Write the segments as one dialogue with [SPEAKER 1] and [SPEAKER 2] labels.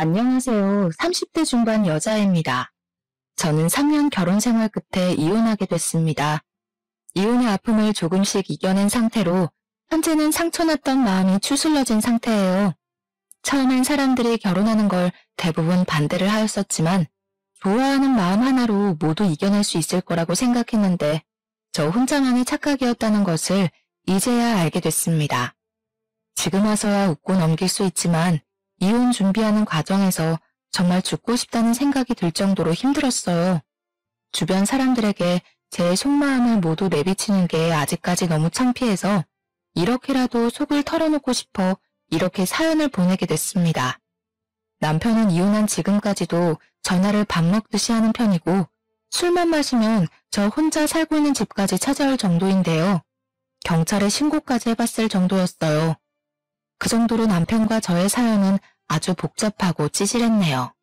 [SPEAKER 1] 안녕하세요. 30대 중반 여자입니다. 저는 3년 결혼 생활 끝에 이혼하게 됐습니다. 이혼의 아픔을 조금씩 이겨낸 상태로 현재는 상처났던 마음이 추스러진 상태예요. 처음엔 사람들이 결혼하는 걸 대부분 반대를 하였었지만 좋아하는 마음 하나로 모두 이겨낼 수 있을 거라고 생각했는데 저 혼자만의 착각이었다는 것을 이제야 알게 됐습니다. 지금 와서야 웃고 넘길 수 있지만 이혼 준비하는 과정에서 정말 죽고 싶다는 생각이 들 정도로 힘들었어요. 주변 사람들에게 제 속마음을 모두 내비치는 게 아직까지 너무 창피해서 이렇게라도 속을 털어놓고 싶어 이렇게 사연을 보내게 됐습니다. 남편은 이혼한 지금까지도 전화를 밥 먹듯이 하는 편이고 술만 마시면 저 혼자 살고 있는 집까지 찾아올 정도인데요. 경찰에 신고까지 해봤을 정도였어요. 그 정도로 남편과 저의 사연은 아주 복잡하고 찌질했네요.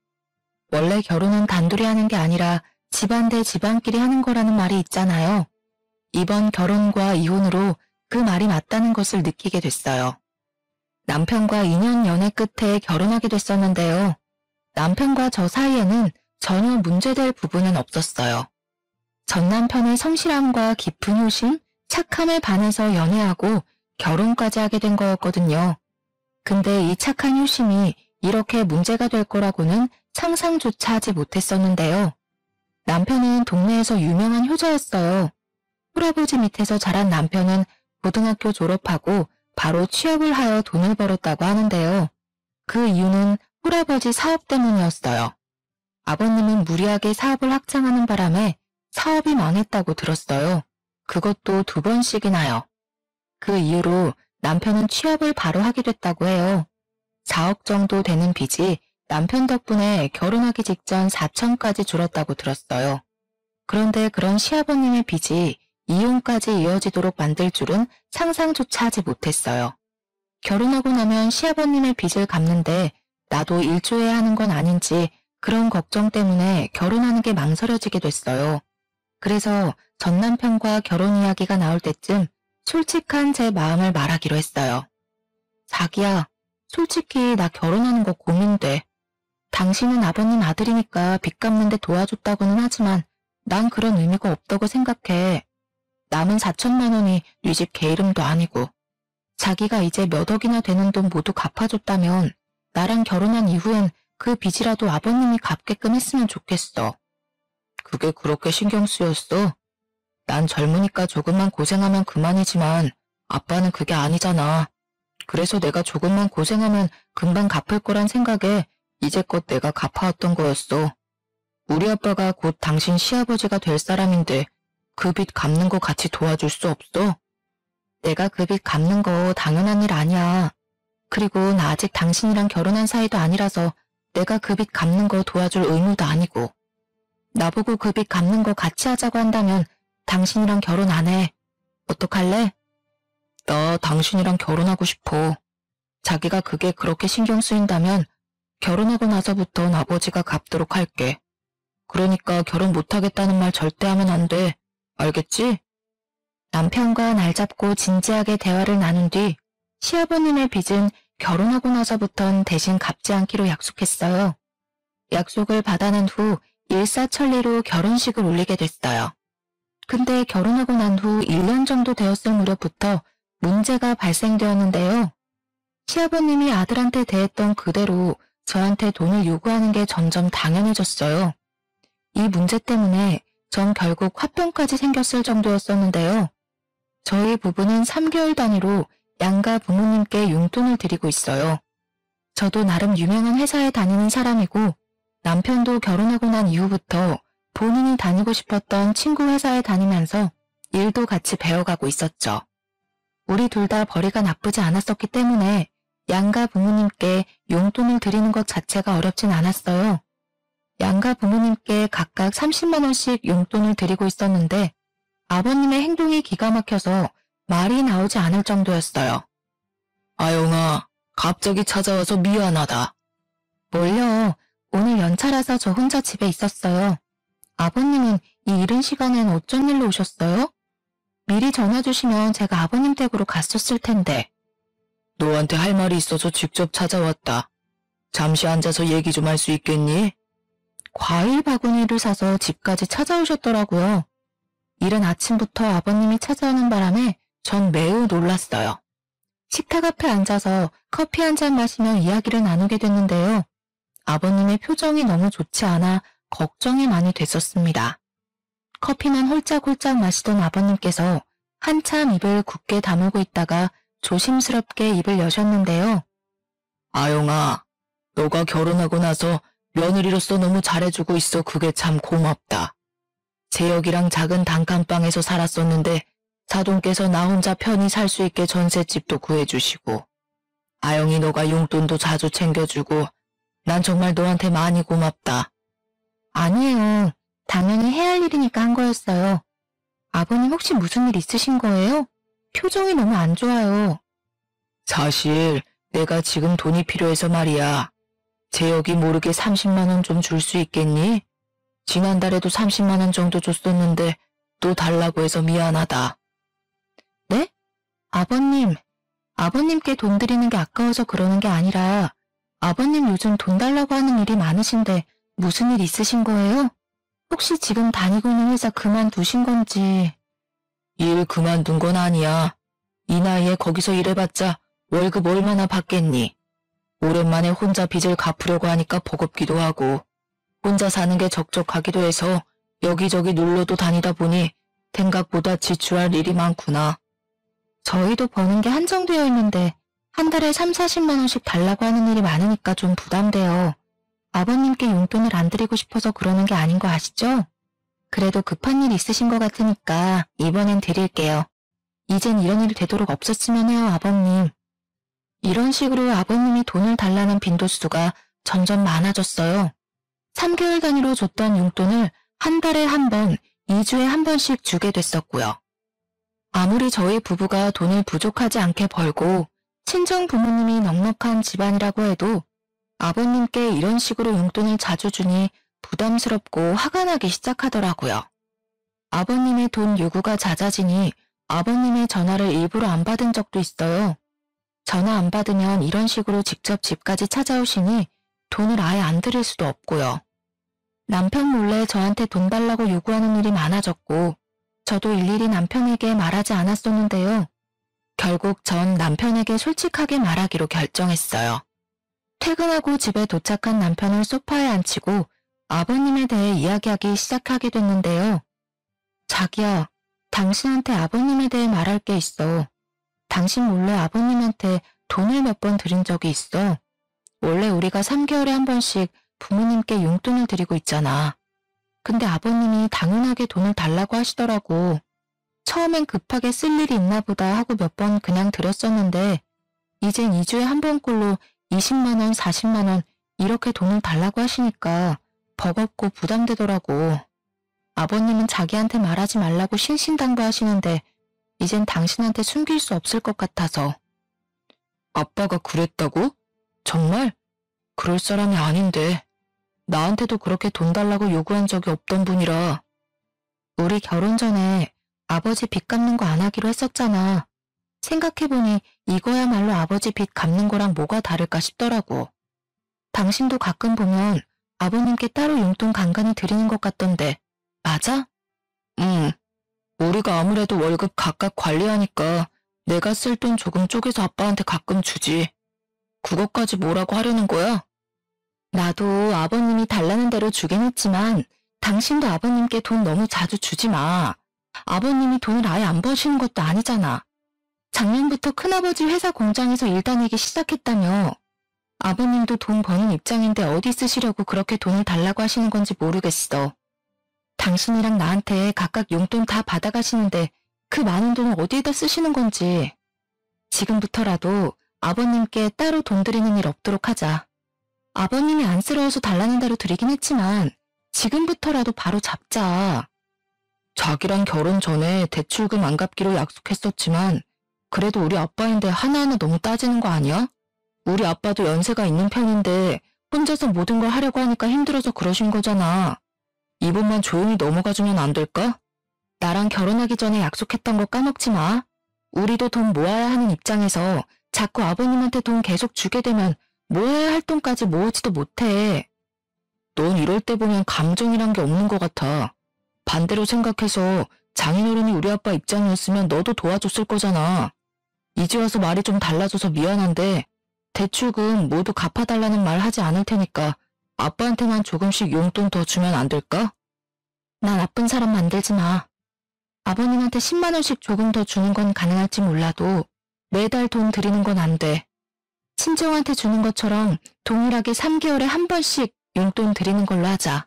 [SPEAKER 1] 원래 결혼은 단둘이 하는 게 아니라 집안 대 집안끼리 하는 거라는 말이 있잖아요. 이번 결혼과 이혼으로 그 말이 맞다는 것을 느끼게 됐어요. 남편과 2년 연애 끝에 결혼하게 됐었는데요. 남편과 저 사이에는 전혀 문제될 부분은 없었어요. 전 남편의 성실함과 깊은 효심, 착함에 반해서 연애하고 결혼까지 하게 된 거였거든요. 근데 이 착한 효심이 이렇게 문제가 될 거라고는 상상조차 하지 못했었는데요. 남편은 동네에서 유명한 효자였어요. 할아버지 밑에서 자란 남편은 고등학교 졸업하고 바로 취업을 하여 돈을 벌었다고 하는데요. 그 이유는 할아버지 사업 때문이었어요. 아버님은 무리하게 사업을 확장하는 바람에 사업이 망했다고 들었어요. 그것도 2번씩이나요. 그 이후로 남편은 취업을 바로 하게 됐다고 해요. 4억 정도 되는 빚이 남편 덕분에 결혼하기 직전 4천까지 줄었다고 들었어요. 그런데 그런 시아버님의 빚이 이혼까지 이어지도록 만들 줄은 상상조차 하지 못했어요. 결혼하고 나면 시아버님의 빚을 갚는데 나도 일조해야 하는 건 아닌지 그런 걱정 때문에 결혼하는 게 망설여지게 됐어요. 그래서 전 남편과 결혼 이야기가 나올 때쯤 솔직한 제 마음을 말하기로 했어요. 자기야, 솔직히 나 결혼하는 거 고민돼. 당신은 아버님 아들이니까 빚 갚는데 도와줬다고는 하지만 난 그런 의미가 없다고 생각해. 남은 4천만 원이 네 집 개 이름도 아니고 자기가 이제 몇 억이나 되는 돈 모두 갚아줬다면 나랑 결혼한 이후엔 그 빚이라도 아버님이 갚게끔 했으면 좋겠어. 그게 그렇게 신경 쓰였어? 난 젊으니까 조금만 고생하면 그만이지만 아빠는 그게 아니잖아. 그래서 내가 조금만 고생하면 금방 갚을 거란 생각에 이제껏 내가 갚아왔던 거였어. 우리 아빠가 곧 당신 시아버지가 될 사람인데 그 빚 갚는 거 같이 도와줄 수 없어? 내가 그 빚 갚는 거 당연한 일 아니야. 그리고 나 아직 당신이랑 결혼한 사이도 아니라서 내가 그 빚 갚는 거 도와줄 의무도 아니고. 나보고 그 빚 갚는 거 같이 하자고 한다면 당신이랑 결혼 안 해. 어떡할래? 나 당신이랑 결혼하고 싶어. 자기가 그게 그렇게 신경 쓰인다면 결혼하고 나서부턴 아버지가 갚도록 할게. 그러니까 결혼 못하겠다는 말 절대 하면 안 돼. 알겠지? 남편과 날 잡고 진지하게 대화를 나눈 뒤 시아버님의 빚은 결혼하고 나서부턴 대신 갚지 않기로 약속했어요. 약속을 받아낸 후 일사천리로 결혼식을 올리게 됐어요. 근데 결혼하고 난 후 1년 정도 되었을 무렵부터 문제가 발생되었는데요. 시아버님이 아들한테 대했던 그대로 저한테 돈을 요구하는 게 점점 당연해졌어요. 이 문제 때문에 전 결국 화병까지 생겼을 정도였었는데요. 저희 부부는 3개월 단위로 양가 부모님께 용돈을 드리고 있어요. 저도 나름 유명한 회사에 다니는 사람이고 남편도 결혼하고 난 이후부터 본인이 다니고 싶었던 친구 회사에 다니면서 일도 같이 배워가고 있었죠. 우리 둘 다 벌이가 나쁘지 않았었기 때문에 양가 부모님께 용돈을 드리는 것 자체가 어렵진 않았어요. 양가 부모님께 각각 30만 원씩 용돈을 드리고 있었는데 아버님의 행동이 기가 막혀서 말이 나오지 않을 정도였어요. 아영아, 갑자기 찾아와서 미안하다. 뭘요? 오늘 연차라서 저 혼자 집에 있었어요. 아버님은 이 이른 시간엔 어쩐 일로 오셨어요? 미리 전화 주시면 제가 아버님 댁으로 갔었을 텐데. 너한테 할 말이 있어서 직접 찾아왔다. 잠시 앉아서 얘기 좀 할 수 있겠니? 과일 바구니를 사서 집까지 찾아오셨더라고요. 이른 아침부터 아버님이 찾아오는 바람에 전 매우 놀랐어요. 식탁 앞에 앉아서 커피 한 잔 마시며 이야기를 나누게 됐는데요. 아버님의 표정이 너무 좋지 않아 걱정이 많이 됐었습니다. 커피만 홀짝홀짝 마시던 아버님께서 한참 입을 굳게 다물고 있다가 조심스럽게 입을 여셨는데요. 아영아, 너가 결혼하고 나서 며느리로서 너무 잘해주고 있어. 그게 참 고맙다. 재혁이랑 작은 단칸방에서 살았었는데 사돈께서 나 혼자 편히 살 수 있게 전셋집도 구해주시고 아영이 너가 용돈도 자주 챙겨주고 난 정말 너한테 많이 고맙다. 아니에요. 당연히 해야 할 일이니까 한 거였어요. 아버님 혹시 무슨 일 있으신 거예요? 표정이 너무 안 좋아요. 사실 내가 지금 돈이 필요해서 말이야. 재혁이 모르게 30만 원 좀 줄 수 있겠니? 지난달에도 30만 원 정도 줬었는데 또 달라고 해서 미안하다. 네? 아버님께 돈 드리는 게 아까워서 그러는 게 아니라 아버님 요즘 돈 달라고 하는 일이 많으신데 무슨 일 있으신 거예요? 혹시 지금 다니고 있는 회사 그만두신 건지. 일 그만둔 건 아니야. 이 나이에 거기서 일해봤자 월급 얼마나 받겠니? 오랜만에 혼자 빚을 갚으려고 하니까 버겁기도 하고 혼자 사는 게 적적하기도 해서 여기저기 놀러도 다니다 보니 생각보다 지출할 일이 많구나. 저희도 버는 게 한정되어 있는데 한 달에 3, 40만 원씩 달라고 하는 일이 많으니까 좀 부담돼요. 아버님께 용돈을 안 드리고 싶어서 그러는 게 아닌 거 아시죠? 그래도 급한 일 있으신 것 같으니까 이번엔 드릴게요. 이젠 이런 일이 되도록 없었으면 해요, 아버님. 이런 식으로 아버님이 돈을 달라는 빈도수가 점점 많아졌어요. 3개월 단위로 줬던 용돈을 한 달에 한 번, 2주에 한 번씩 주게 됐었고요. 아무리 저희 부부가 돈을 부족하지 않게 벌고 친정 부모님이 넉넉한 집안이라고 해도 아버님께 이런 식으로 용돈을 자주 주니 부담스럽고 화가 나기 시작하더라고요. 아버님의 돈 요구가 잦아지니 아버님의 전화를 일부러 안 받은 적도 있어요. 전화 안 받으면 이런 식으로 직접 집까지 찾아오시니 돈을 아예 안 드릴 수도 없고요. 남편 몰래 저한테 돈 달라고 요구하는 일이 많아졌고 저도 일일이 남편에게 말하지 않았었는데요. 결국 전 남편에게 솔직하게 말하기로 결정했어요. 퇴근하고 집에 도착한 남편을 소파에 앉히고 아버님에 대해 이야기하기 시작하게 됐는데요. 자기야, 당신한테 아버님에 대해 말할 게 있어. 당신 몰래 아버님한테 돈을 몇 번 드린 적이 있어. 원래 우리가 3개월에 한 번씩 부모님께 용돈을 드리고 있잖아. 근데 아버님이 당연하게 돈을 달라고 하시더라고. 처음엔 급하게 쓸 일이 있나 보다 하고 몇 번 그냥 드렸었는데 이젠 2주에 한 번꼴로 20만 원, 40만 원 이렇게 돈을 달라고 하시니까 버겁고 부담되더라고. 아버님은 자기한테 말하지 말라고 신신당부하시는데 이젠 당신한테 숨길 수 없을 것 같아서. 아빠가 그랬다고? 정말? 그럴 사람이 아닌데. 나한테도 그렇게 돈 달라고 요구한 적이 없던 분이라. 우리 결혼 전에 아버지 빚 갚는 거 안 하기로 했었잖아. 생각해보니 이거야말로 아버지 빚 갚는 거랑 뭐가 다를까 싶더라고. 당신도 가끔 보면 아버님께 따로 용돈 간간히 드리는 것 같던데 맞아? 응. 우리가 아무래도 월급 각각 관리하니까 내가 쓸 돈 조금 쪼개서 아빠한테 가끔 주지. 그것까지 뭐라고 하려는 거야? 나도 아버님이 달라는 대로 주긴 했지만 당신도 아버님께 돈 너무 자주 주지 마. 아버님이 돈을 아예 안 버시는 것도 아니잖아. 작년부터 큰아버지 회사 공장에서 일 다니기 시작했다며. 아버님도 돈 버는 입장인데 어디 쓰시려고 그렇게 돈을 달라고 하시는 건지 모르겠어. 당신이랑 나한테 각각 용돈 다 받아가시는데 그 많은 돈을 어디에다 쓰시는 건지. 지금부터라도 아버님께 따로 돈 드리는 일 없도록 하자. 아버님이 안쓰러워서 달라는 대로 드리긴 했지만 지금부터라도 바로 잡자. 자기랑 결혼 전에 대출금 안 갚기로 약속했었지만 그래도 우리 아빠인데 하나하나 너무 따지는 거 아니야? 우리 아빠도 연세가 있는 편인데 혼자서 모든 걸 하려고 하니까 힘들어서 그러신 거잖아. 이번만 조용히 넘어가주면 안 될까? 나랑 결혼하기 전에 약속했던 거 까먹지 마. 우리도 돈 모아야 하는 입장에서 자꾸 아버님한테 돈 계속 주게 되면 모아야 할 돈까지 모으지도 못해. 넌 이럴 때 보면 감정이란 게 없는 것 같아. 반대로 생각해서 장인어른이 우리 아빠 입장이었으면 너도 도와줬을 거잖아. 이제 와서 말이 좀 달라져서 미안한데 대출금 모두 갚아달라는 말 하지 않을 테니까 아빠한테만 조금씩 용돈 더 주면 안 될까? 나 나쁜 사람 만들지 마. 아버님한테 10만 원씩 조금 더 주는 건 가능할지 몰라도 매달 돈 드리는 건 안 돼. 친정한테 주는 것처럼 동일하게 3개월에 한 번씩 용돈 드리는 걸로 하자.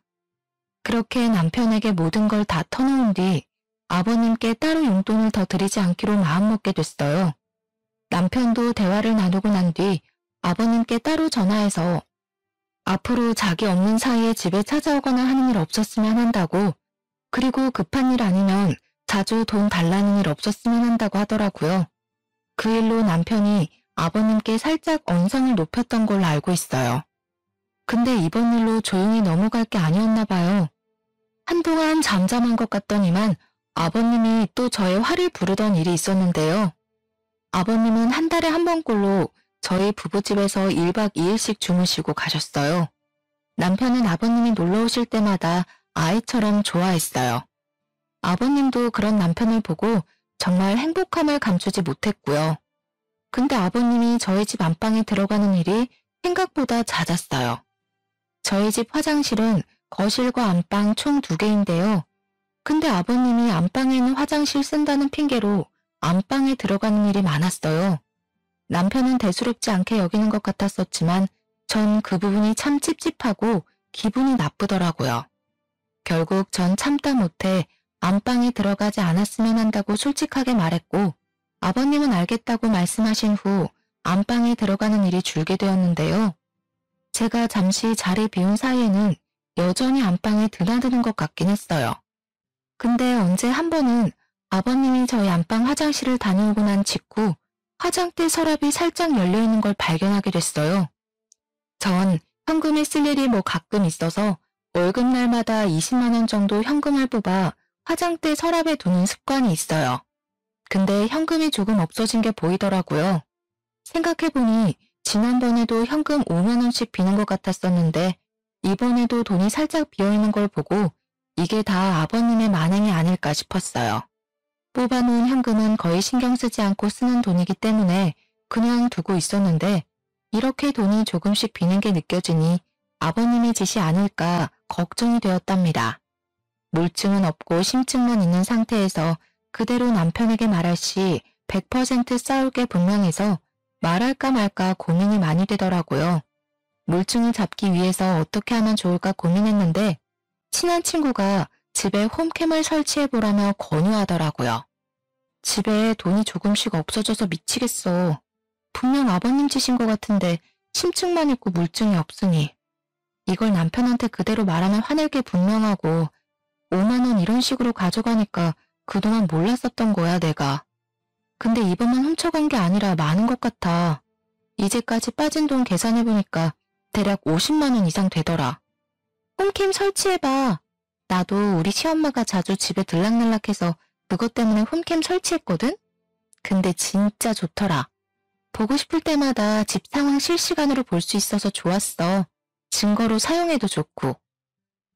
[SPEAKER 1] 그렇게 남편에게 모든 걸 다 터놓은 뒤 아버님께 따로 용돈을 더 드리지 않기로 마음먹게 됐어요. 남편도 대화를 나누고 난 뒤 아버님께 따로 전화해서 앞으로 자기 없는 사이에 집에 찾아오거나 하는 일 없었으면 한다고, 그리고 급한 일 아니면 자주 돈 달라는 일 없었으면 한다고 하더라고요. 그 일로 남편이 아버님께 살짝 언성을 높였던 걸로 알고 있어요. 근데 이번 일로 조용히 넘어갈 게 아니었나 봐요. 한동안 잠잠한 것 같더니만 아버님이 또 저의 화를 부르던 일이 있었는데요. 아버님은 한 달에 한 번꼴로 저희 부부집에서 1박 2일씩 주무시고 가셨어요. 남편은 아버님이 놀러 오실 때마다 아이처럼 좋아했어요. 아버님도 그런 남편을 보고 정말 행복함을 감추지 못했고요. 근데 아버님이 저희 집 안방에 들어가는 일이 생각보다 잦았어요. 저희 집 화장실은 거실과 안방 총 2개인데요. 근데 아버님이 안방에 있는 화장실 쓴다는 핑계로 안방에 들어가는 일이 많았어요. 남편은 대수롭지 않게 여기는 것 같았었지만 전 그 부분이 참 찝찝하고 기분이 나쁘더라고요. 결국 전 참다 못해 안방에 들어가지 않았으면 한다고 솔직하게 말했고, 아버님은 알겠다고 말씀하신 후 안방에 들어가는 일이 줄게 되었는데요. 제가 잠시 자리 비운 사이에는 여전히 안방에 드나드는 것 같긴 했어요. 근데 언제 한 번은 아버님이 저희 안방 화장실을 다녀오고 난 직후 화장대 서랍이 살짝 열려있는 걸 발견하게 됐어요. 전 현금을 쓸 일이 가끔 있어서 월급날마다 20만 원 정도 현금을 뽑아 화장대 서랍에 두는 습관이 있어요. 근데 현금이 조금 없어진 게 보이더라고요. 생각해보니 지난번에도 현금 5만 원씩 비는 것 같았었는데 이번에도 돈이 살짝 비어있는 걸 보고 이게 다 아버님의 만행이 아닐까 싶었어요. 뽑아놓은 현금은 거의 신경 쓰지 않고 쓰는 돈이기 때문에 그냥 두고 있었는데 이렇게 돈이 조금씩 비는 게 느껴지니 아버님의 짓이 아닐까 걱정이 되었답니다. 물증은 없고 심증만 있는 상태에서 그대로 남편에게 말할 시 100% 싸울 게 분명해서 말할까 말까 고민이 많이 되더라고요. 물증을 잡기 위해서 어떻게 하면 좋을까 고민했는데 친한 친구가 집에 홈캠을 설치해보라며 권유하더라고요. 집에 돈이 조금씩 없어져서 미치겠어. 분명 아버님 짓인 것 같은데 심증만 있고 물증이 없으니. 이걸 남편한테 그대로 말하면 화낼 게 분명하고 5만 원 이런 식으로 가져가니까 그동안 몰랐었던 거야 내가. 근데 이번만 훔쳐간 게 아니라 많은 것 같아. 이제까지 빠진 돈 계산해보니까 대략 50만 원 이상 되더라. 홈캠 설치해봐. 나도 우리 시엄마가 자주 집에 들락날락해서 그것 때문에 홈캠 설치했거든? 근데 진짜 좋더라. 보고 싶을 때마다 집 상황 실시간으로 볼 수 있어서 좋았어. 증거로 사용해도 좋고.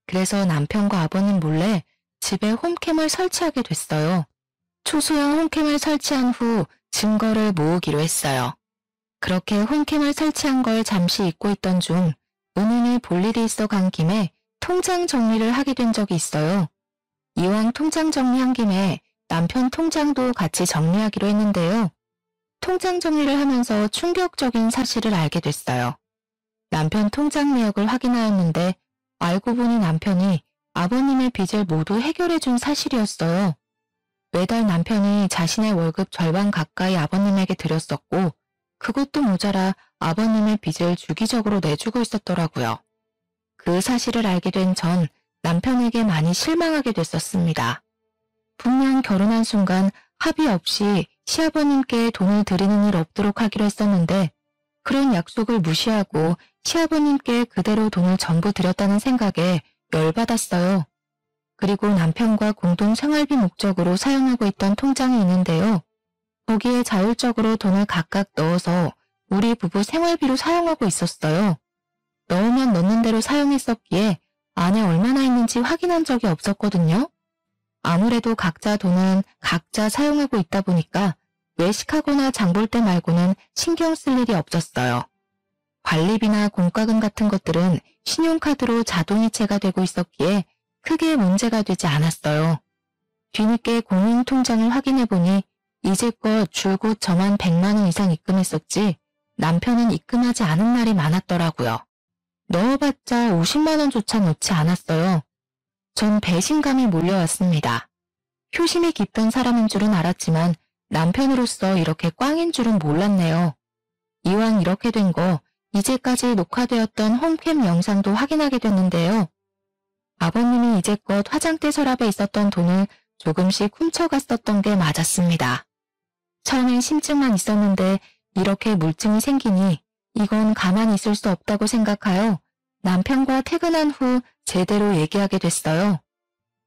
[SPEAKER 1] 그래서 남편과 아버님 몰래 집에 홈캠을 설치하게 됐어요. 초소형 홈캠을 설치한 후 증거를 모으기로 했어요. 그렇게 홈캠을 설치한 걸 잠시 잊고 있던 중 은은히 볼 일이 있어 간 김에 통장 정리를 하게 된 적이 있어요. 이왕 통장 정리한 김에 남편 통장도 같이 정리하기로 했는데요. 통장 정리를 하면서 충격적인 사실을 알게 됐어요. 남편 통장 내역을 확인하였는데 알고 보니 남편이 아버님의 빚을 모두 해결해준 사실이었어요. 매달 남편이 자신의 월급 절반 가까이 아버님에게 드렸었고 그것도 모자라 아버님의 빚을 주기적으로 내주고 있었더라고요. 그 사실을 알게 된 전 남편에게 많이 실망하게 됐었습니다. 분명 결혼한 순간 합의 없이 시아버님께 돈을 드리는 일 없도록 하기로 했었는데 그런 약속을 무시하고 시아버님께 그대로 돈을 전부 드렸다는 생각에 열받았어요. 그리고 남편과 공동 생활비 목적으로 사용하고 있던 통장이 있는데요. 거기에 자율적으로 돈을 각각 넣어서 우리 부부 생활비로 사용하고 있었어요. 넣으면 넣는 대로 사용했었기에 안에 얼마나 있는지 확인한 적이 없었거든요. 아무래도 각자 돈은 각자 사용하고 있다 보니까 외식하거나 장볼 때 말고는 신경 쓸 일이 없었어요. 관리비나 공과금 같은 것들은 신용카드로 자동이체가 되고 있었기에 크게 문제가 되지 않았어요. 뒤늦게 공인통장을 확인해보니 이제껏 줄곧 저만 100만 원 이상 입금했었지 남편은 입금하지 않은 날이 많았더라고요. 넣어봤자 50만 원조차 넣지 않았어요. 전 배신감이 몰려왔습니다. 효심이 깊은 사람인 줄은 알았지만 남편으로서 이렇게 꽝인 줄은 몰랐네요. 이왕 이렇게 된 거 이제까지 녹화되었던 홈캠 영상도 확인하게 됐는데요. 아버님이 이제껏 화장대 서랍에 있었던 돈을 조금씩 훔쳐갔었던 게 맞았습니다. 처음엔 심증만 있었는데 이렇게 물증이 생기니 이건 가만히 있을 수 없다고 생각하여 남편과 퇴근한 후 제대로 얘기하게 됐어요.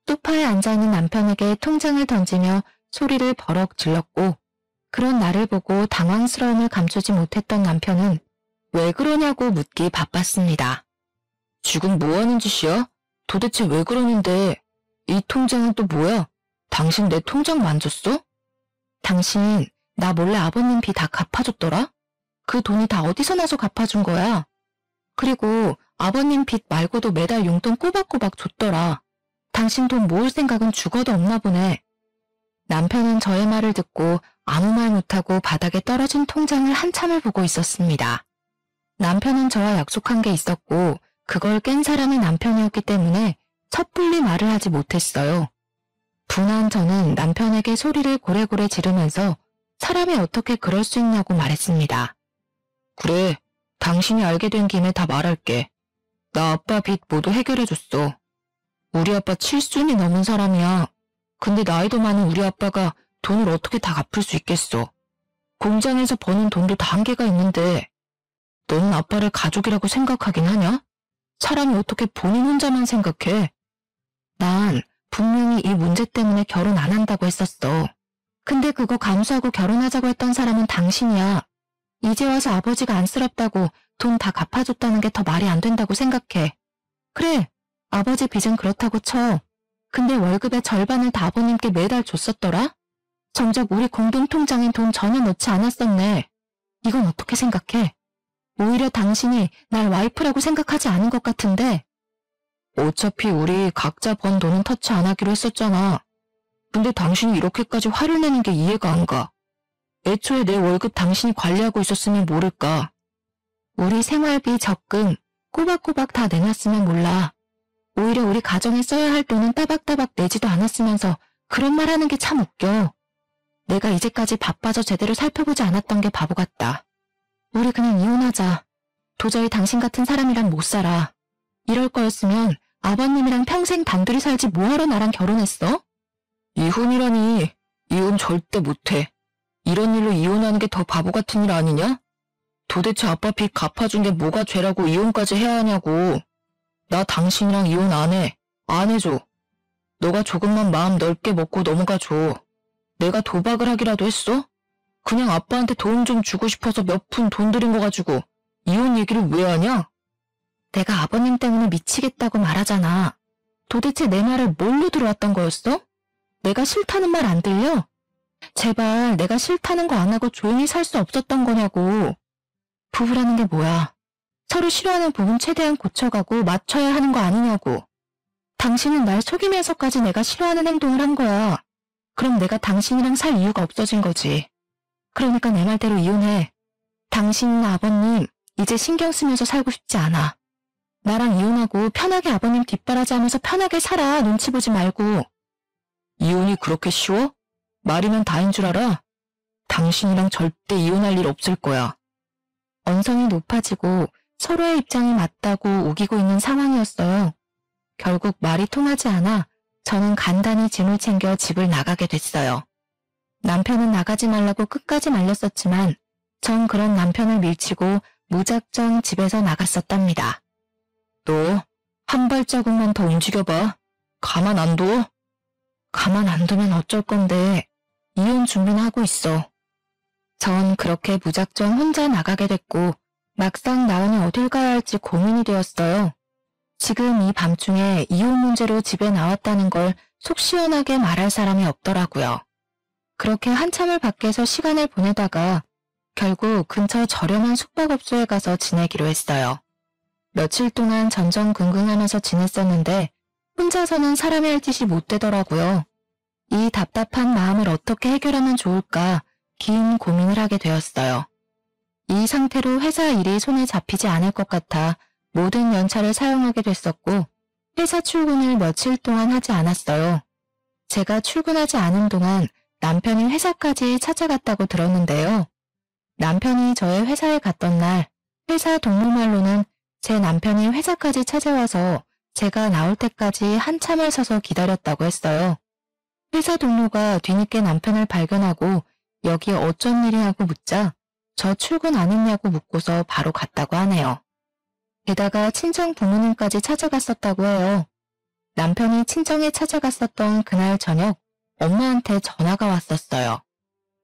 [SPEAKER 1] 소파에 앉아있는 남편에게 통장을 던지며 소리를 버럭 질렀고 그런 나를 보고 당황스러움을 감추지 못했던 남편은 왜 그러냐고 묻기 바빴습니다. 지금 뭐하는 짓이야? 도대체 왜 그러는데? 이 통장은 또 뭐야? 당신 내 통장 만졌어? 당신 나 몰래 아버님 빚 다 갚아줬더라? 그 돈이 다 어디서 나서 갚아준 거야? 그리고 아버님 빚 말고도 매달 용돈 꼬박꼬박 줬더라. 당신 돈 모을 생각은 죽어도 없나 보네. 남편은 저의 말을 듣고 아무 말 못하고 바닥에 떨어진 통장을 한참을 보고 있었습니다. 남편은 저와 약속한 게 있었고 그걸 깬 사람이 남편이었기 때문에 섣불리 말을 하지 못했어요. 분한 저는 남편에게 소리를 고래고래 지르면서 사람이 어떻게 그럴 수 있냐고 말했습니다. 그래, 당신이 알게 된 김에 다 말할게. 나 아빠 빚 모두 해결해줬어. 우리 아빠 7순이 넘은 사람이야. 근데 나이도 많은 우리 아빠가 돈을 어떻게 다 갚을 수 있겠어. 공장에서 버는 돈도 다 한계가 있는데 너는 아빠를 가족이라고 생각하긴 하냐? 사람이 어떻게 본인 혼자만 생각해? 난 분명히 이 문제 때문에 결혼 안 한다고 했었어. 근데 그거 감수하고 결혼하자고 했던 사람은 당신이야. 이제 와서 아버지가 안쓰럽다고 돈 다 갚아줬다는 게 더 말이 안 된다고 생각해. 그래, 아버지 빚은 그렇다고 쳐. 근데 월급의 절반을 다 아버님께 매달 줬었더라? 정작 우리 공동통장엔 돈 전혀 넣지 않았었네. 이건 어떻게 생각해? 오히려 당신이 날 와이프라고 생각하지 않은 것 같은데. 어차피 우리 각자 번 돈은 터치 안 하기로 했었잖아. 근데 당신이 이렇게까지 화를 내는 게 이해가 안 가. 애초에 내 월급 당신이 관리하고 있었으면 모를까. 우리 생활비, 적금 꼬박꼬박 다 내놨으면 몰라. 오히려 우리 가정에 써야 할 돈은 따박따박 내지도 않았으면서 그런 말 하는 게 참 웃겨. 내가 이제까지 바빠져 제대로 살펴보지 않았던 게 바보 같다. 우리 그냥 이혼하자. 도저히 당신 같은 사람이랑 못 살아. 이럴 거였으면 아버님이랑 평생 단둘이 살지 뭐하러 나랑 결혼했어? 이혼이라니. 이혼 절대 못해. 이런 일로 이혼하는 게 더 바보 같은 일 아니냐? 도대체 아빠 빚 갚아준 게 뭐가 죄라고 이혼까지 해야 하냐고. 나 당신이랑 이혼 안 해. 안 해줘. 너가 조금만 마음 넓게 먹고 넘어가줘. 내가 도박을 하기라도 했어? 그냥 아빠한테 도움 좀 주고 싶어서 몇 푼 돈 들인 거 가지고 이혼 얘기를 왜 하냐? 내가 아버님 때문에 미치겠다고 말하잖아. 도대체 내 말을 뭘로 들어왔던 거였어? 내가 싫다는 말 안 들려? 제발 내가 싫다는 거 안 하고 조용히 살 수 없었던 거냐고. 부부라는 게 뭐야. 서로 싫어하는 부분 최대한 고쳐가고 맞춰야 하는 거 아니냐고. 당신은 날 속이면서까지 내가 싫어하는 행동을 한 거야. 그럼 내가 당신이랑 살 이유가 없어진 거지. 그러니까 내 말대로 이혼해. 당신이나 아버님 이제 신경 쓰면서 살고 싶지 않아. 나랑 이혼하고 편하게 아버님 뒷바라지하면서 편하게 살아. 눈치 보지 말고. 이혼이 그렇게 쉬워? 말이면 다인 줄 알아? 당신이랑 절대 이혼할 일 없을 거야. 언성이 높아지고 서로의 입장이 맞다고 우기고 있는 상황이었어요. 결국 말이 통하지 않아 저는 간단히 짐을 챙겨 집을 나가게 됐어요. 남편은 나가지 말라고 끝까지 말렸었지만 전 그런 남편을 밀치고 무작정 집에서 나갔었답니다. 너 한 발자국만 더 움직여봐. 가만 안 둬? 가만 안 두면 어쩔 건데 이혼 준비는 하고 있어. 전 그렇게 무작정 혼자 나가게 됐고 막상 나은이 어딜 가야 할지 고민이 되었어요. 지금 이 밤중에 이혼 문제로 집에 나왔다는 걸 속 시원하게 말할 사람이 없더라고요. 그렇게 한참을 밖에서 시간을 보내다가 결국 근처 저렴한 숙박업소에 가서 지내기로 했어요. 며칠 동안 전전긍긍하면서 지냈었는데 혼자서는 사람이 할 짓이 못 되더라고요. 이 답답한 마음을 어떻게 해결하면 좋을까 긴 고민을 하게 되었어요. 이 상태로 회사 일이 손에 잡히지 않을 것 같아 모든 연차를 사용하게 됐었고 회사 출근을 며칠 동안 하지 않았어요. 제가 출근하지 않은 동안 남편이 회사까지 찾아갔다고 들었는데요. 남편이 저의 회사에 갔던 날 회사 동료말로는 제 남편이 회사까지 찾아와서 제가 나올 때까지 한참을 서서 기다렸다고 했어요. 회사 동료가 뒤늦게 남편을 발견하고 여기 어쩐 일이냐고 묻자 저 출근 안 했냐고 묻고서 바로 갔다고 하네요. 게다가 친정 부모님까지 찾아갔었다고 해요. 남편이 친정에 찾아갔었던 그날 저녁 엄마한테 전화가 왔었어요.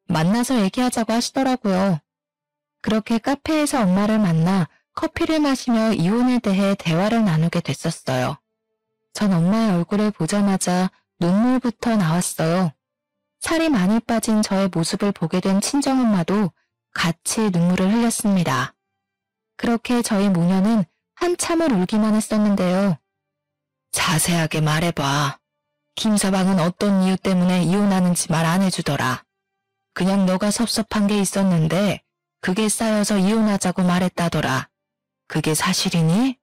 [SPEAKER 1] 만나서 얘기하자고 하시더라고요. 그렇게 카페에서 엄마를 만나 커피를 마시며 이혼에 대해 대화를 나누게 됐었어요. 전 엄마의 얼굴을 보자마자 눈물부터 나왔어요. 살이 많이 빠진 저의 모습을 보게 된 친정엄마도 같이 눈물을 흘렸습니다. 그렇게 저희 모녀는 한참을 울기만 했었는데요. 자세하게 말해봐. 김서방은 어떤 이유 때문에 이혼하는지 말 안 해주더라. 그냥 너가 섭섭한 게 있었는데 그게 쌓여서 이혼하자고 말했다더라. 그게 사실이니?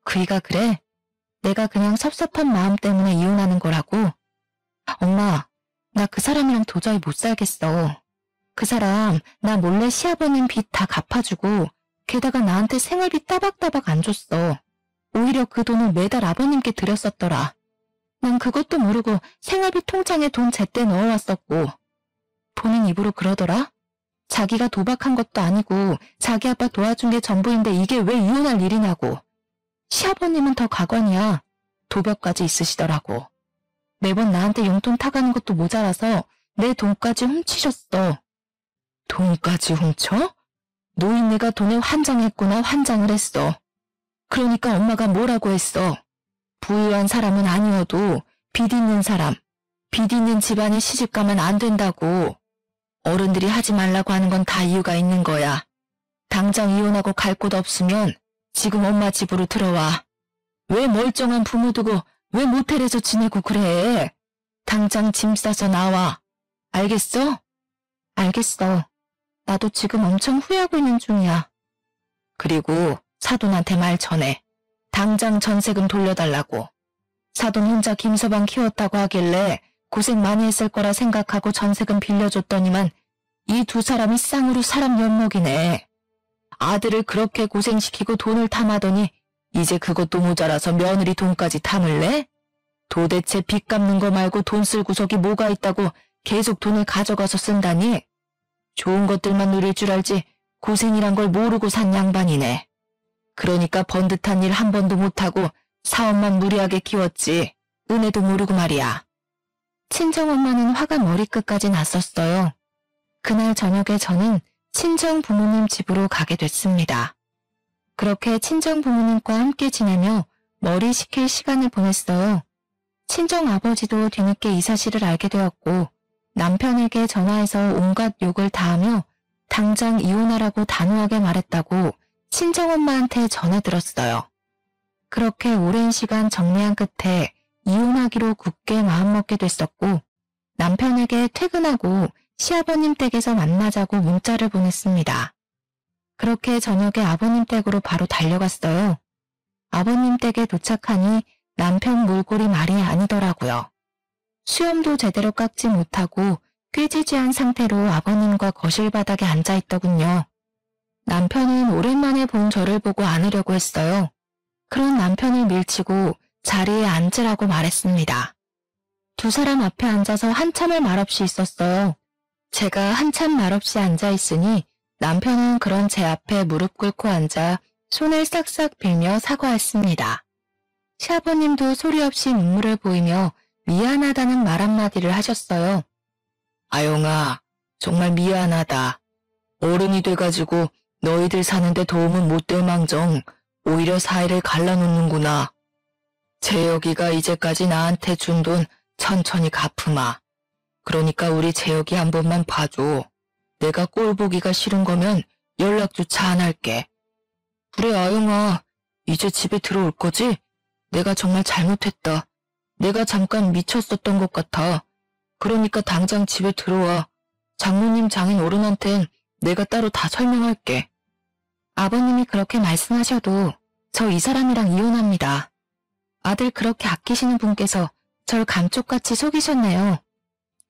[SPEAKER 1] 그이가 그래? 내가 그냥 섭섭한 마음 때문에 이혼하는 거라고? 엄마, 나 그 사람이랑 도저히 못 살겠어. 그 사람 나 몰래 시아버님 빚 다 갚아주고 게다가 나한테 생활비 따박따박 안 줬어. 오히려 그 돈을 매달 아버님께 드렸었더라. 난 그것도 모르고 생활비 통장에 돈 제때 넣어왔었고. 본인 입으로 그러더라? 자기가 도박한 것도 아니고 자기 아빠 도와준 게 전부인데 이게 왜 이혼할 일이냐고. 시아버님은 더 가관이야. 도벽까지 있으시더라고. 매번 나한테 용돈 타가는 것도 모자라서 내 돈까지 훔치셨어. 돈까지 훔쳐? 노인네가 돈에 환장했구나. 환장을 했어. 그러니까 엄마가 뭐라고 했어. 부유한 사람은 아니어도 빚 있는 사람, 빚 있는 집안에 시집가면 안 된다고. 어른들이 하지 말라고 하는 건 다 이유가 있는 거야. 당장 이혼하고 갈 곳 없으면 지금 엄마 집으로 들어와. 왜 멀쩡한 부모 두고 왜 모텔에서 지내고 그래? 당장 짐 싸서 나와. 알겠어? 알겠어. 나도 지금 엄청 후회하고 있는 중이야. 그리고 사돈한테 말 전해. 당장 전세금 돌려달라고. 사돈 혼자 김서방 키웠다고 하길래 고생 많이 했을 거라 생각하고 전세금 빌려줬더니만 이 두 사람이 쌍으로 사람 엿먹이네. 아들을 그렇게 고생시키고 돈을 탐하더니 이제 그것도 모자라서 며느리 돈까지 탐을래? 도대체 빚 갚는 거 말고 돈 쓸 구석이 뭐가 있다고 계속 돈을 가져가서 쓴다니? 좋은 것들만 누릴 줄 알지 고생이란 걸 모르고 산 양반이네. 그러니까 번듯한 일 한 번도 못하고 사업만 무리하게 키웠지. 은혜도 모르고 말이야. 친정엄마는 화가 머리끝까지 났었어요. 그날 저녁에 저는 친정 부모님 집으로 가게 됐습니다. 그렇게 친정 부모님과 함께 지내며 머리 식힐 시간을 보냈어요. 친정 아버지도 뒤늦게 이 사실을 알게 되었고 남편에게 전화해서 온갖 욕을 다하며 당장 이혼하라고 단호하게 말했다고 친정엄마한테 전해 들었어요. 그렇게 오랜 시간 정리한 끝에 이혼하기로 굳게 마음먹게 됐었고 남편에게 퇴근하고 시아버님 댁에서 만나자고 문자를 보냈습니다. 그렇게 저녁에 아버님 댁으로 바로 달려갔어요. 아버님 댁에 도착하니 남편 몰골이 말이 아니더라고요. 수염도 제대로 깎지 못하고 꾀지지한 상태로 아버님과 거실 바닥에 앉아있더군요. 남편은 오랜만에 본 저를 보고 안으려고 했어요. 그런 남편을 밀치고 자리에 앉으라고 말했습니다. 두 사람 앞에 앉아서 한참을 말없이 있었어요. 제가 한참 말없이 앉아있으니 남편은 그런 제 앞에 무릎 꿇고 앉아 손을 싹싹 빌며 사과했습니다. 시아버님도 소리 없이 눈물을 보이며 미안하다는 말 한마디를 하셨어요. 아용아, 정말 미안하다. 어른이 돼가지고 너희들 사는데 도움은 못 될 망정 오히려 사이를 갈라놓는구나. 재혁이가 이제까지 나한테 준 돈 천천히 갚으마. 그러니까 우리 재혁이 한 번만 봐줘. 내가 꼴 보기가 싫은 거면 연락조차 안 할게. 그래 아영아, 이제 집에 들어올 거지? 내가 정말 잘못했다. 내가 잠깐 미쳤었던 것 같아. 그러니까 당장 집에 들어와. 장모님 장인 어른한텐 내가 따로 다 설명할게. 아버님이 그렇게 말씀하셔도 저 이 사람이랑 이혼합니다. 아들 그렇게 아끼시는 분께서 절 감쪽같이 속이셨네요.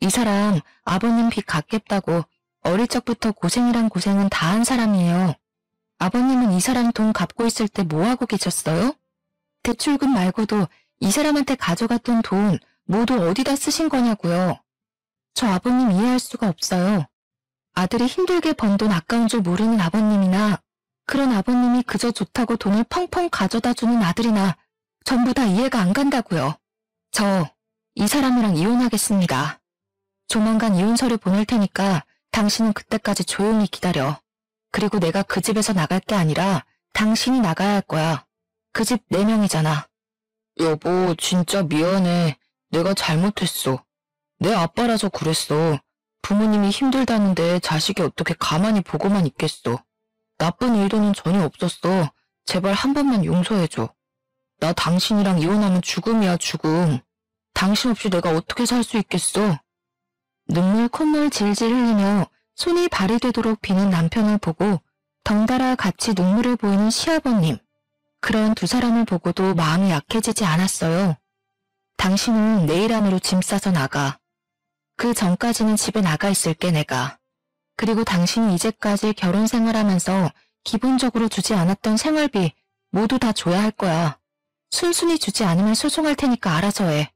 [SPEAKER 1] 이 사람 아버님 빚 갚겠다고 어릴 적부터 고생이란 고생은 다 한 사람이에요. 아버님은 이 사람 돈 갚고 있을 때 뭐하고 계셨어요? 대출금 말고도 이 사람한테 가져갔던 돈 모두 어디다 쓰신 거냐고요. 저 아버님 이해할 수가 없어요. 아들이 힘들게 번 돈 아까운 줄 모르는 아버님이나 그런 아버님이 그저 좋다고 돈을 펑펑 가져다 주는 아들이나 전부 다 이해가 안 간다고요. 저 이 사람이랑 이혼하겠습니다. 조만간 이혼서를 보낼 테니까 당신은 그때까지 조용히 기다려. 그리고 내가 그 집에서 나갈 게 아니라 당신이 나가야 할 거야. 그 집 4명이잖아. 여보, 진짜 미안해. 내가 잘못했어. 내 아빠라서 그랬어. 부모님이 힘들다는데 자식이 어떻게 가만히 보고만 있겠어. 나쁜 의도는 전혀 없었어. 제발 한 번만 용서해줘. 나 당신이랑 이혼하면 죽음이야, 죽음. 당신 없이 내가 어떻게 살 수 있겠어? 눈물 콧물 질질 흘리며 손이 발이 되도록 비는 남편을 보고 덩달아 같이 눈물을 보이는 시아버님. 그런 두 사람을 보고도 마음이 약해지지 않았어요. 당신은 내일 안으로 짐 싸서 나가. 그 전까지는 집에 나가 있을게 내가. 그리고 당신이 이제까지 결혼 생활하면서 기본적으로 주지 않았던 생활비 모두 다 줘야 할 거야. 순순히 주지 않으면 소송할 테니까 알아서 해.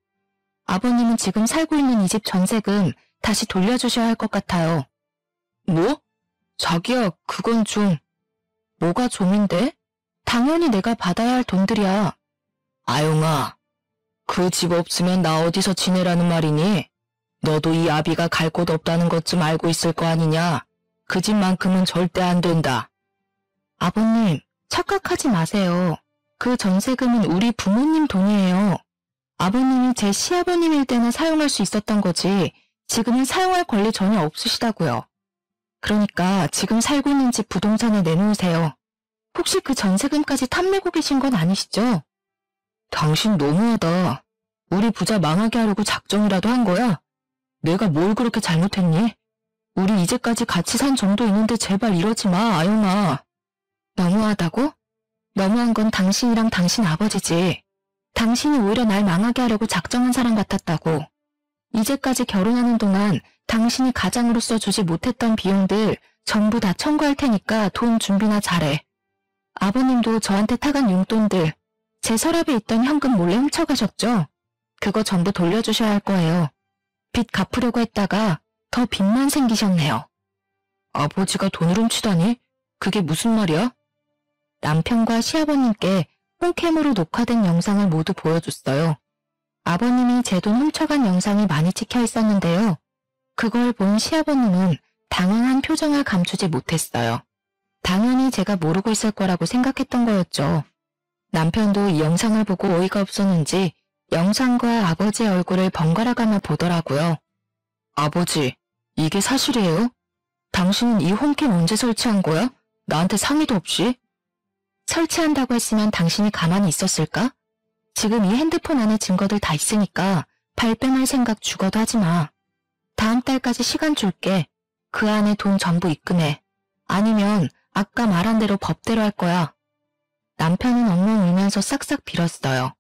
[SPEAKER 1] 아버님은 지금 살고 있는 이 집 전세금 다시 돌려주셔야 할 것 같아요. 뭐? 자기야, 그건 좀... 뭐가 좀인데? 당연히 내가 받아야 할 돈들이야. 아용아, 그 집 없으면 나 어디서 지내라는 말이니? 너도 이 아비가 갈 곳 없다는 것 좀 알고 있을 거 아니냐? 그 집만큼은 절대 안 된다. 아버님, 착각하지 마세요. 그 전세금은 우리 부모님 돈이에요. 아버님이 제 시아버님일 때는 사용할 수 있었던 거지 지금은 사용할 권리 전혀 없으시다고요. 그러니까 지금 살고 있는 집 부동산에 내놓으세요. 혹시 그 전세금까지 탐내고 계신 건 아니시죠? 당신 너무하다. 우리 부자 망하게 하려고 작정이라도 한 거야? 내가 뭘 그렇게 잘못했니? 우리 이제까지 같이 산 정도 있는데 제발 이러지 마, 아영아. 너무하다고? 너무한 건 당신이랑 당신 아버지지. 당신이 오히려 날 망하게 하려고 작정한 사람 같았다고. 이제까지 결혼하는 동안 당신이 가장으로서 주지 못했던 비용들 전부 다 청구할 테니까 돈 준비나 잘해. 아버님도 저한테 타간 용돈들, 제 서랍에 있던 현금 몰래 훔쳐가셨죠? 그거 전부 돌려주셔야 할 거예요. 빚 갚으려고 했다가 더 빚만 생기셨네요. 아버지가 돈을 훔치다니? 그게 무슨 말이야? 남편과 시아버님께 홈캠으로 녹화된 영상을 모두 보여줬어요. 아버님이 제 돈 훔쳐간 영상이 많이 찍혀 있었는데요. 그걸 본 시아버님은 당황한 표정을 감추지 못했어요. 당연히 제가 모르고 있을 거라고 생각했던 거였죠. 남편도 이 영상을 보고 어이가 없었는지 영상과 아버지의 얼굴을 번갈아가며 보더라고요. 아버지, 이게 사실이에요? 당신은 이 홈캠 언제 설치한 거야? 나한테 상의도 없이? 설치한다고 했으면 당신이 가만히 있었을까? 지금 이 핸드폰 안에 증거들 다 있으니까 발뺌할 생각 죽어도 하지 마. 다음 달까지 시간 줄게. 그 안에 돈 전부 입금해. 아니면 아까 말한 대로 법대로 할 거야. 남편은 엉엉 울면서 싹싹 빌었어요.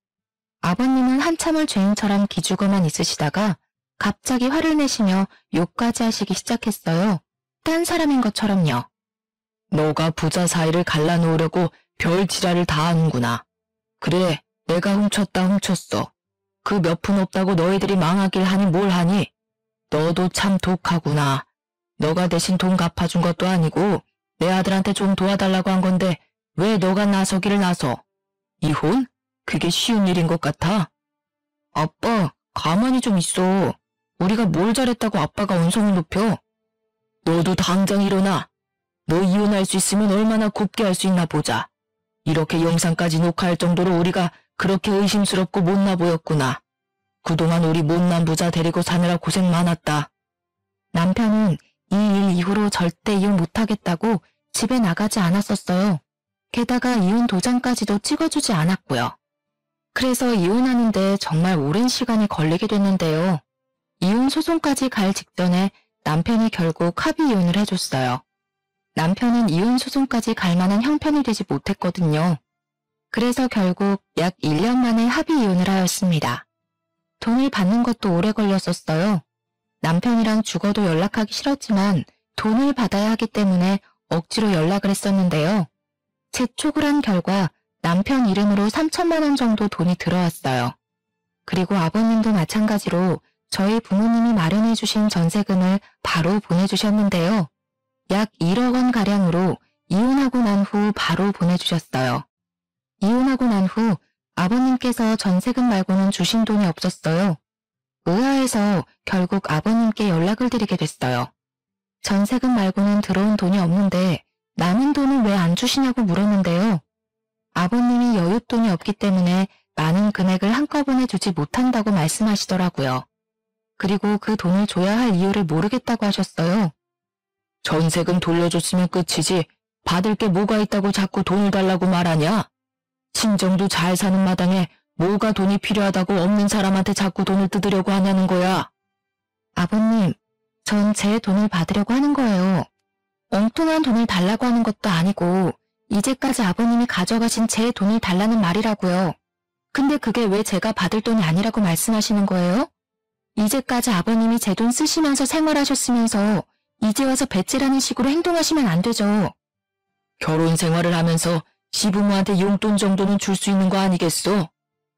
[SPEAKER 1] 아버님은 한참을 죄인처럼 기죽어만 있으시다가 갑자기 화를 내시며 욕까지 하시기 시작했어요. 딴 사람인 것처럼요. 너가 부자 사이를 갈라놓으려고 별 지랄을 다 하는구나. 그래, 내가 훔쳤다 훔쳤어. 그 몇 푼 없다고 너희들이 망하길 하니 뭘 하니? 너도 참 독하구나. 너가 대신 돈 갚아준 것도 아니고 내 아들한테 좀 도와달라고 한 건데 왜 너가 나서기를 나서? 이혼? 그게 쉬운 일인 것 같아? 아빠, 가만히 좀 있어. 우리가 뭘 잘했다고 아빠가 언성을 높여? 너도 당장 일어나. 너 이혼할 수 있으면 얼마나 곱게 할 수 있나 보자. 이렇게 영상까지 녹화할 정도로 우리가 그렇게 의심스럽고 못나 보였구나. 그동안 우리 못난 부자 데리고 사느라 고생 많았다. 남편은 이 일 이후로 절대 이혼 못하겠다고 집에 나가지 않았었어요. 게다가 이혼 도장까지도 찍어주지 않았고요. 그래서 이혼하는데 정말 오랜 시간이 걸리게 됐는데요. 이혼 소송까지 갈 직전에 남편이 결국 합의 이혼을 해줬어요. 남편은 이혼 소송까지 갈 만한 형편이 되지 못했거든요. 그래서 결국 약 1년 만에 합의 이혼을 하였습니다. 돈을 받는 것도 오래 걸렸었어요. 남편이랑 죽어도 연락하기 싫었지만 돈을 받아야 하기 때문에 억지로 연락을 했었는데요. 재촉을 한 결과 남편 이름으로 3천만 원 정도 돈이 들어왔어요. 그리고 아버님도 마찬가지로 저희 부모님이 마련해 주신 전세금을 바로 보내주셨는데요. 약 1억 원 가량으로 이혼하고 난 후 바로 보내주셨어요. 이혼하고 난 후 아버님께서 전세금 말고는 주신 돈이 없었어요. 의아해서 결국 아버님께 연락을 드리게 됐어요. 전세금 말고는 들어온 돈이 없는데 남은 돈은 왜 안 주시냐고 물었는데요. 아버님이 여윳돈이 없기 때문에 많은 금액을 한꺼번에 주지 못한다고 말씀하시더라고요. 그리고 그 돈을 줘야 할 이유를 모르겠다고 하셨어요. 전세금 돌려줬으면 끝이지 받을 게 뭐가 있다고 자꾸 돈을 달라고 말하냐? 친정도 잘 사는 마당에 뭐가 돈이 필요하다고 없는 사람한테 자꾸 돈을 뜯으려고 하냐는 거야. 아버님, 전 제 돈을 받으려고 하는 거예요. 엉뚱한 돈을 달라고 하는 것도 아니고 이제까지 아버님이 가져가신 제 돈을 달라는 말이라고요. 근데 그게 왜 제가 받을 돈이 아니라고 말씀하시는 거예요? 이제까지 아버님이 제 돈 쓰시면서 생활하셨으면서 이제 와서 배째라는 식으로 행동하시면 안 되죠. 결혼 생활을 하면서 시부모한테 용돈 정도는 줄 수 있는 거 아니겠어?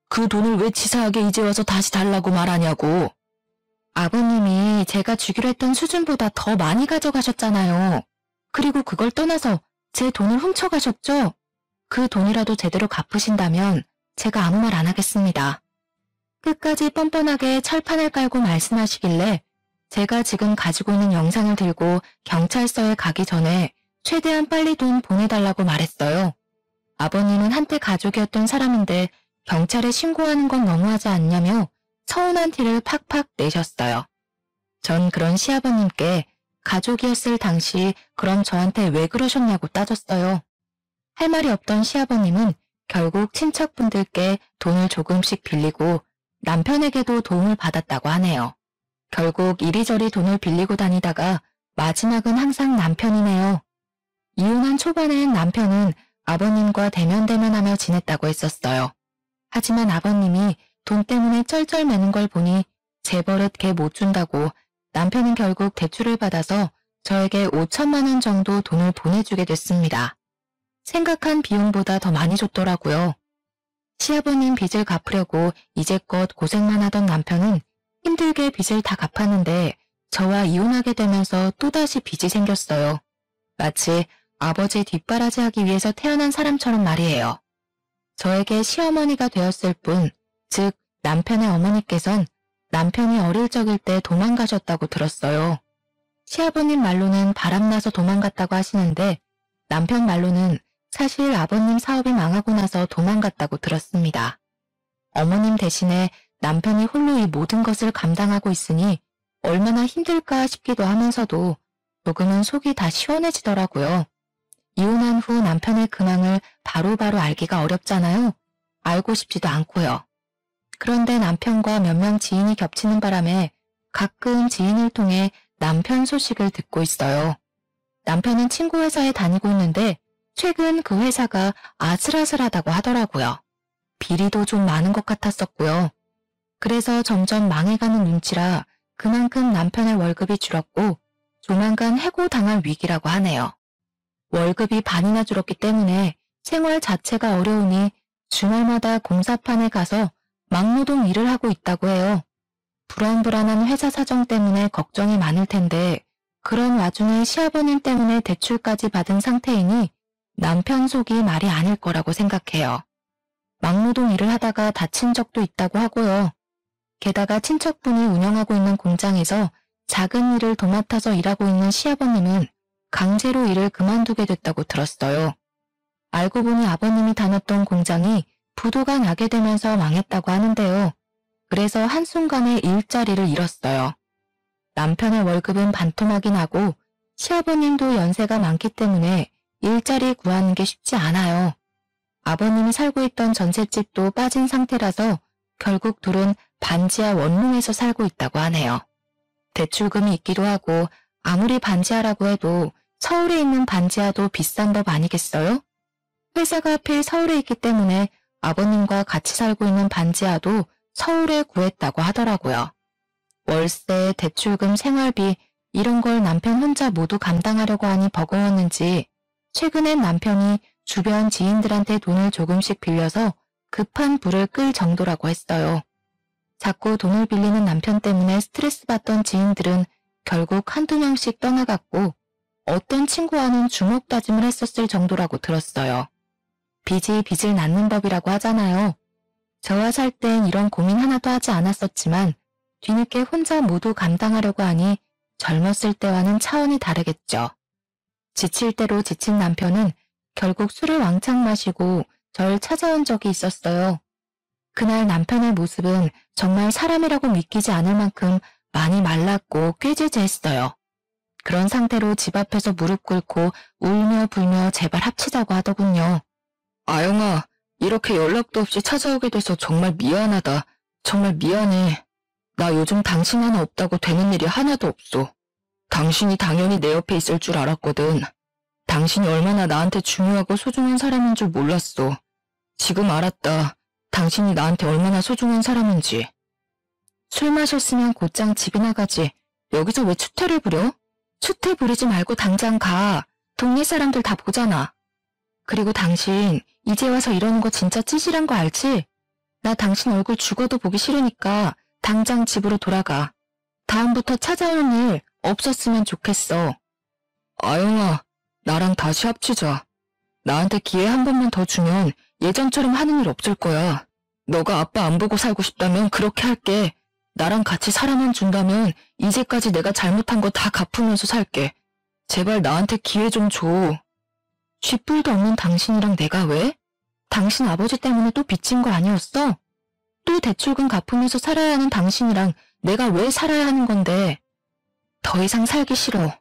[SPEAKER 1] 그 돈을 왜 치사하게 이제 와서 다시 달라고 말하냐고. 아버님이 제가 주기로 했던 수준보다 더 많이 가져가셨잖아요. 그리고 그걸 떠나서 제 돈을 훔쳐가셨죠? 그 돈이라도 제대로 갚으신다면 제가 아무 말 안 하겠습니다. 끝까지 뻔뻔하게 철판을 깔고 말씀하시길래 제가 지금 가지고 있는 영상을 들고 경찰서에 가기 전에 최대한 빨리 돈 보내달라고 말했어요. 아버님은 한때 가족이었던 사람인데 경찰에 신고하는 건 너무하지 않냐며 서운한 티를 팍팍 내셨어요. 전 그런 시아버님께 가족이었을 당시 그럼 저한테 왜 그러셨냐고 따졌어요. 할 말이 없던 시아버님은 결국 친척분들께 돈을 조금씩 빌리고 남편에게도 도움을 받았다고 하네요. 결국 이리저리 돈을 빌리고 다니다가 마지막은 항상 남편이네요. 이혼한 초반엔 남편은 아버님과 대면대면하며 지냈다고 했었어요. 하지만 아버님이 돈 때문에 쩔쩔매는 걸 보니 제 버릇 개 못 준다고 남편은 결국 대출을 받아서 저에게 5천만 원 정도 돈을 보내주게 됐습니다. 생각한 비용보다 더 많이 줬더라고요. 시아버님 빚을 갚으려고 이제껏 고생만 하던 남편은 힘들게 빚을 다 갚았는데 저와 이혼하게 되면서 또다시 빚이 생겼어요. 마치 아버지 뒷바라지하기 위해서 태어난 사람처럼 말이에요. 저에게 시어머니가 되었을 뿐, 즉 남편의 어머니께선 남편이 어릴 적일 때 도망가셨다고 들었어요. 시아버님 말로는 바람나서 도망갔다고 하시는데 남편 말로는 사실 아버님 사업이 망하고 나서 도망갔다고 들었습니다. 어머님 대신에 남편이 홀로 이 모든 것을 감당하고 있으니 얼마나 힘들까 싶기도 하면서도 조금은 속이 다 시원해지더라고요. 이혼한 후 남편의 근황을 바로바로 알기가 어렵잖아요. 알고 싶지도 않고요. 그런데 남편과 몇 명 지인이 겹치는 바람에 가끔 지인을 통해 남편 소식을 듣고 있어요. 남편은 친구 회사에 다니고 있는데 최근 그 회사가 아슬아슬하다고 하더라고요. 비리도 좀 많은 것 같았었고요. 그래서 점점 망해가는 눈치라 그만큼 남편의 월급이 줄었고 조만간 해고당할 위기라고 하네요. 월급이 반이나 줄었기 때문에 생활 자체가 어려우니 주말마다 공사판에 가서 막노동 일을 하고 있다고 해요. 불안불안한 회사 사정 때문에 걱정이 많을 텐데 그런 와중에 시아버님 때문에 대출까지 받은 상태이니 남편 속이 말이 아닐 거라고 생각해요. 막노동 일을 하다가 다친 적도 있다고 하고요. 게다가 친척분이 운영하고 있는 공장에서 작은 일을 도맡아서 일하고 있는 시아버님은 강제로 일을 그만두게 됐다고 들었어요. 알고 보니 아버님이 다녔던 공장이 부도가 나게 되면서 망했다고 하는데요. 그래서 한순간에 일자리를 잃었어요. 남편의 월급은 반토막이 나고 시아버님도 연세가 많기 때문에 일자리 구하는 게 쉽지 않아요. 아버님이 살고 있던 전셋집도 빠진 상태라서 결국 둘은 반지하 원룸에서 살고 있다고 하네요. 대출금이 있기도 하고 아무리 반지하라고 해도 서울에 있는 반지하도 비싼 법 아니겠어요? 회사가 하필 서울에 있기 때문에 아버님과 같이 살고 있는 반지하도 서울에 구했다고 하더라고요. 월세, 대출금, 생활비 이런 걸 남편 혼자 모두 감당하려고 하니 버거웠는지 최근엔 남편이 주변 지인들한테 돈을 조금씩 빌려서 급한 불을 끌 정도라고 했어요. 자꾸 돈을 빌리는 남편 때문에 스트레스 받던 지인들은 결국 한두 명씩 떠나갔고 어떤 친구와는 주먹 다짐을 했었을 정도라고 들었어요. 빚이 빚을 낳는 법이라고 하잖아요. 저와 살 땐 이런 고민 하나도 하지 않았었지만 뒤늦게 혼자 모두 감당하려고 하니 젊었을 때와는 차원이 다르겠죠. 지칠 대로 지친 남편은 결국 술을 왕창 마시고 절 찾아온 적이 있었어요. 그날 남편의 모습은 정말 사람이라고 믿기지 않을 만큼 많이 말랐고 꾀죄죄했어요. 그런 상태로 집 앞에서 무릎 꿇고 울며 불며 제발 합치자고 하더군요. 아영아, 이렇게 연락도 없이 찾아오게 돼서 정말 미안하다. 정말 미안해. 나 요즘 당신 하나 없다고 되는 일이 하나도 없어. 당신이 당연히 내 옆에 있을 줄 알았거든. 당신이 얼마나 나한테 중요하고 소중한 사람인 줄 몰랐어. 지금 알았다. 당신이 나한테 얼마나 소중한 사람인지. 술 마셨으면 곧장 집이나 가지. 여기서 왜 추태를 부려? 추태 부리지 말고 당장 가. 동네 사람들 다 보잖아. 그리고 당신 이제 와서 이러는 거 진짜 찌질한 거 알지? 나 당신 얼굴 죽어도 보기 싫으니까 당장 집으로 돌아가. 다음부터 찾아오는 일 없었으면 좋겠어. 아영아, 나랑 다시 합치자. 나한테 기회 한 번만 더 주면 예전처럼 하는 일 없을 거야. 너가 아빠 안 보고 살고 싶다면 그렇게 할게. 나랑 같이 사람만 준다면 이제까지 내가 잘못한 거 다 갚으면서 살게. 제발 나한테 기회 좀 줘. 쥐뿔도 없는 당신이랑 내가 왜? 당신 아버지 때문에 또 빚진 거 아니었어? 또 대출금 갚으면서 살아야 하는 당신이랑 내가 왜 살아야 하는 건데. 더 이상 살기 싫어.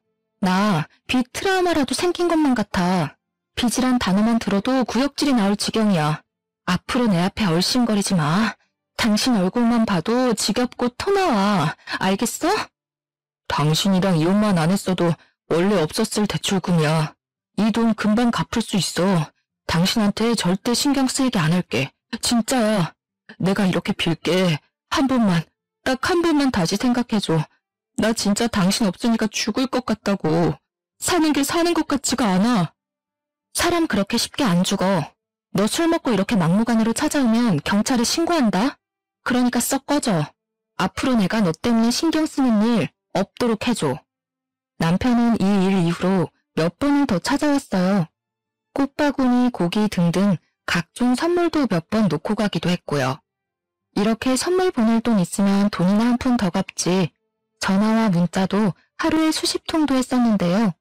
[SPEAKER 1] 나 빚 트라우마라도 생긴 것만 같아. 빚이란 단어만 들어도 구역질이 나올 지경이야. 앞으로 내 앞에 얼씬거리지 마. 당신 얼굴만 봐도 지겹고 토 나와. 알겠어? 당신이랑 이혼만 안 했어도 원래 없었을 대출금이야. 이 돈 금방 갚을 수 있어. 당신한테 절대 신경 쓰이게 안 할게. 진짜야. 내가 이렇게 빌게. 한 번만, 딱 한 번만 다시 생각해줘. 나 진짜 당신 없으니까 죽을 것 같다고. 사는 게 사는 것 같지가 않아. 사람 그렇게 쉽게 안 죽어. 너 술 먹고 이렇게 막무가내로 찾아오면 경찰에 신고한다. 그러니까 썩 꺼져. 앞으로 내가 너 때문에 신경 쓰는 일 없도록 해줘. 남편은 이 일 이후로 몇 번을 더 찾아왔어요. 꽃바구니, 고기 등등 각종 선물도 몇 번 놓고 가기도 했고요. 이렇게 선물 보낼 돈 있으면 돈이나 한 푼 더 갚지. 전화와 문자도 하루에 수십 통도 했었는데요.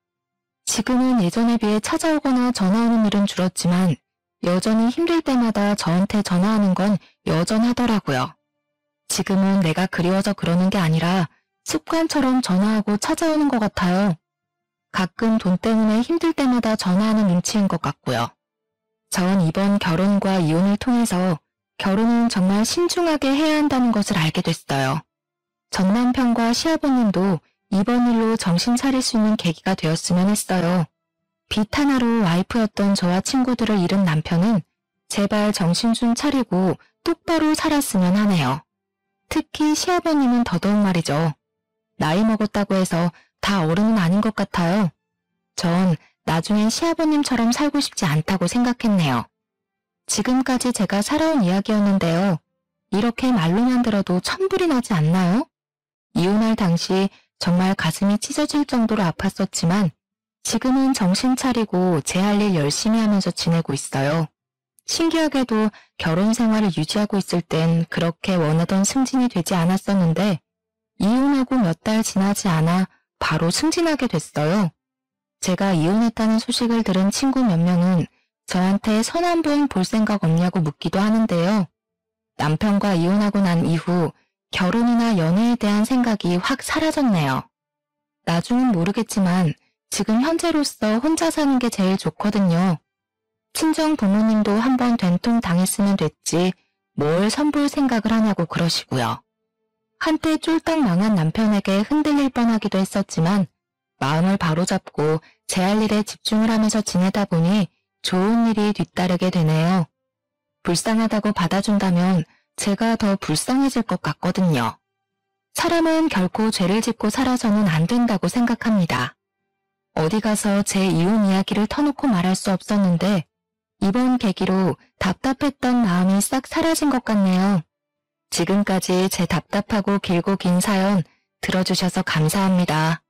[SPEAKER 1] 지금은 예전에 비해 찾아오거나 전화 오는 일은 줄었지만 여전히 힘들 때마다 저한테 전화하는 건 여전하더라고요. 지금은 내가 그리워서 그러는 게 아니라 습관처럼 전화하고 찾아오는 것 같아요. 가끔 돈 때문에 힘들 때마다 전화하는 눈치인 것 같고요. 전 이번 결혼과 이혼을 통해서 결혼은 정말 신중하게 해야 한다는 것을 알게 됐어요. 전 남편과 시아버님도 이번 일로 정신 차릴 수 있는 계기가 되었으면 했어요. 빚 하나로 와이프였던 저와 친구들을 잃은 남편은 제발 정신 좀 차리고 똑바로 살았으면 하네요. 특히 시아버님은 더더욱 말이죠. 나이 먹었다고 해서 다 어른은 아닌 것 같아요. 전 나중엔 시아버님처럼 살고 싶지 않다고 생각했네요. 지금까지 제가 살아온 이야기였는데요. 이렇게 말로만 들어도 천불이 나지 않나요? 이혼할 당시 정말 가슴이 찢어질 정도로 아팠었지만 지금은 정신 차리고 제 할 일 열심히 하면서 지내고 있어요. 신기하게도 결혼 생활을 유지하고 있을 땐 그렇게 원하던 승진이 되지 않았었는데 이혼하고 몇 달 지나지 않아 바로 승진하게 됐어요. 제가 이혼했다는 소식을 들은 친구 몇 명은 저한테 선 한 번 볼 생각 없냐고 묻기도 하는데요. 남편과 이혼하고 난 이후 결혼이나 연애에 대한 생각이 확 사라졌네요. 나중은 모르겠지만 지금 현재로서 혼자 사는 게 제일 좋거든요. 친정 부모님도 한번 된통 당했으면 됐지 뭘 선볼 생각을 하냐고 그러시고요. 한때 쫄딱 망한 남편에게 흔들릴 뻔하기도 했었지만 마음을 바로잡고 제 할 일에 집중을 하면서 지내다 보니 좋은 일이 뒤따르게 되네요. 불쌍하다고 받아준다면 제가 더 불쌍해질 것 같거든요. 사람은 결코 죄를 짓고 살아서는 안 된다고 생각합니다. 어디 가서 제 이혼 이야기를 터놓고 말할 수 없었는데 이번 계기로 답답했던 마음이 싹 사라진 것 같네요. 지금까지 제 답답하고 길고 긴 사연 들어주셔서 감사합니다.